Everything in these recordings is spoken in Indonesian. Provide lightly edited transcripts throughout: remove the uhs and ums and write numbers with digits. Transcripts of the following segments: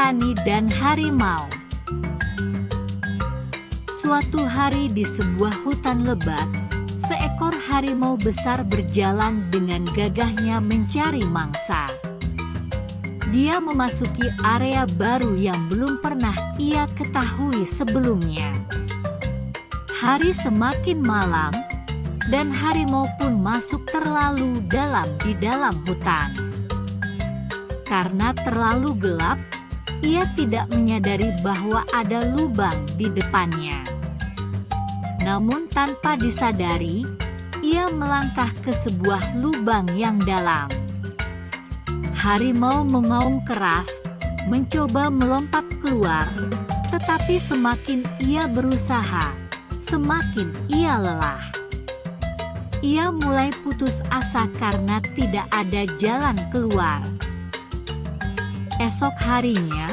petani dan harimau. Suatu hari di sebuah hutan lebat, seekor harimau besar berjalan dengan gagahnya mencari mangsa. Dia memasuki area baru yang belum pernah ia ketahui sebelumnya. Hari semakin malam, dan harimau pun masuk terlalu dalam di dalam hutan. Karena terlalu gelap, ia tidak menyadari bahwa ada lubang di depannya. Namun tanpa disadari, ia melangkah ke sebuah lubang yang dalam. Harimau mengaum keras, mencoba melompat keluar, tetapi semakin ia berusaha, semakin ia lelah. Ia mulai putus asa karena tidak ada jalan keluar. Esok harinya,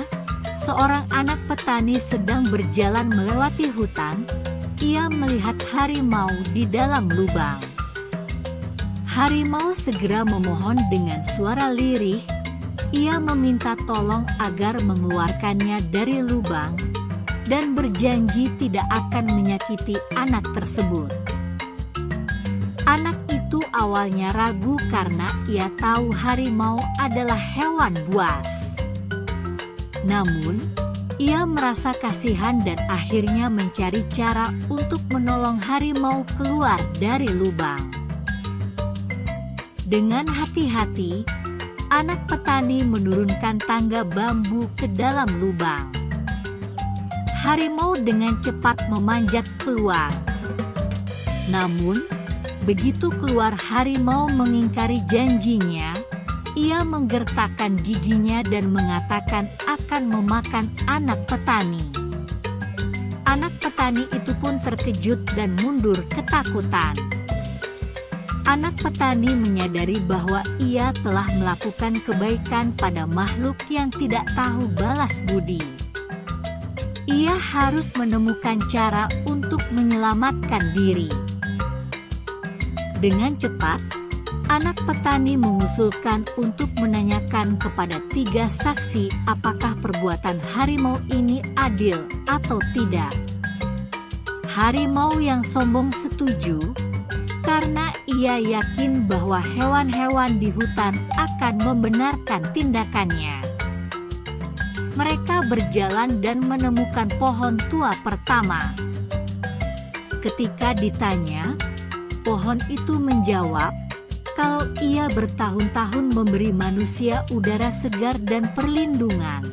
seorang anak petani sedang berjalan melewati hutan. Ia melihat harimau di dalam lubang. Harimau segera memohon dengan suara lirih. Ia meminta tolong agar mengeluarkannya dari lubang dan berjanji tidak akan menyakiti anak tersebut. Anak itu awalnya ragu karena ia tahu harimau adalah hewan buas. Namun, ia merasa kasihan dan akhirnya mencari cara untuk menolong harimau keluar dari lubang. Dengan hati-hati, anak petani menurunkan tangga bambu ke dalam lubang. Harimau dengan cepat memanjat keluar. Namun, begitu keluar harimau mengingkari janjinya. Ia menggertakkan giginya dan mengatakan akan memakan anak petani. Anak petani itu pun terkejut dan mundur ketakutan. Anak petani menyadari bahwa ia telah melakukan kebaikan pada makhluk yang tidak tahu balas budi. Ia harus menemukan cara untuk menyelamatkan diri. Dengan cepat, anak petani mengusulkan untuk menanyakan kepada 3 saksi apakah perbuatan harimau ini adil atau tidak. Harimau yang sombong setuju, karena ia yakin bahwa hewan-hewan di hutan akan membenarkan tindakannya. Mereka berjalan dan menemukan pohon tua pertama. Ketika ditanya, pohon itu menjawab, kalau ia bertahun-tahun memberi manusia udara segar dan perlindungan,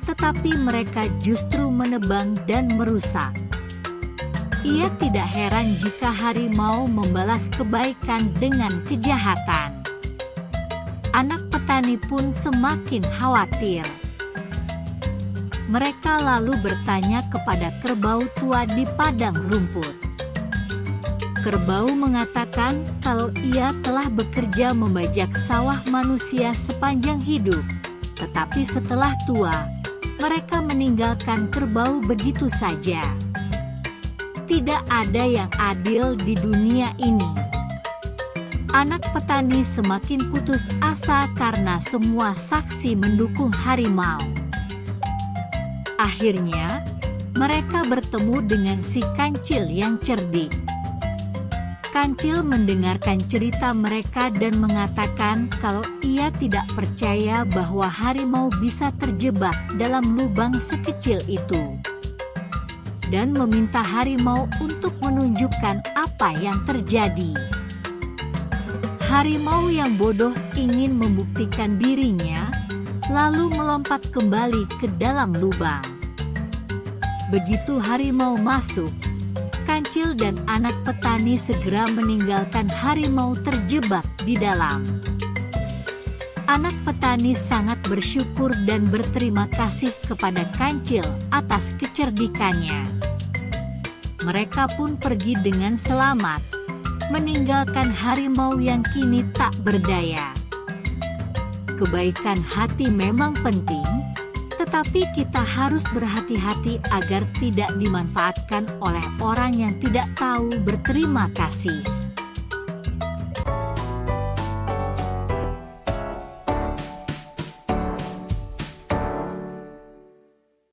tetapi mereka justru menebang dan merusak. Ia tidak heran jika harimau membalas kebaikan dengan kejahatan. Anak petani pun semakin khawatir. Mereka lalu bertanya kepada kerbau tua di padang rumput. Kerbau mengatakan kalau ia telah bekerja membajak sawah manusia sepanjang hidup, tetapi setelah tua, mereka meninggalkan kerbau begitu saja. Tidak ada yang adil di dunia ini. Anak petani semakin putus asa karena semua saksi mendukung harimau. Akhirnya, mereka bertemu dengan si kancil yang cerdik. Kancil mendengarkan cerita mereka dan mengatakan kalau ia tidak percaya bahwa harimau bisa terjebak dalam lubang sekecil itu. Dan meminta harimau untuk menunjukkan apa yang terjadi. Harimau yang bodoh ingin membuktikan dirinya, lalu melompat kembali ke dalam lubang. Begitu harimau masuk, Kancil dan anak petani segera meninggalkan harimau terjebak di dalam. Anak petani sangat bersyukur dan berterima kasih kepada Kancil atas kecerdikannya. Mereka pun pergi dengan selamat, meninggalkan harimau yang kini tak berdaya. Kebaikan hati memang penting, tetapi kita harus berhati-hati agar tidak dimanfaatkan oleh orang yang tidak tahu berterima kasih.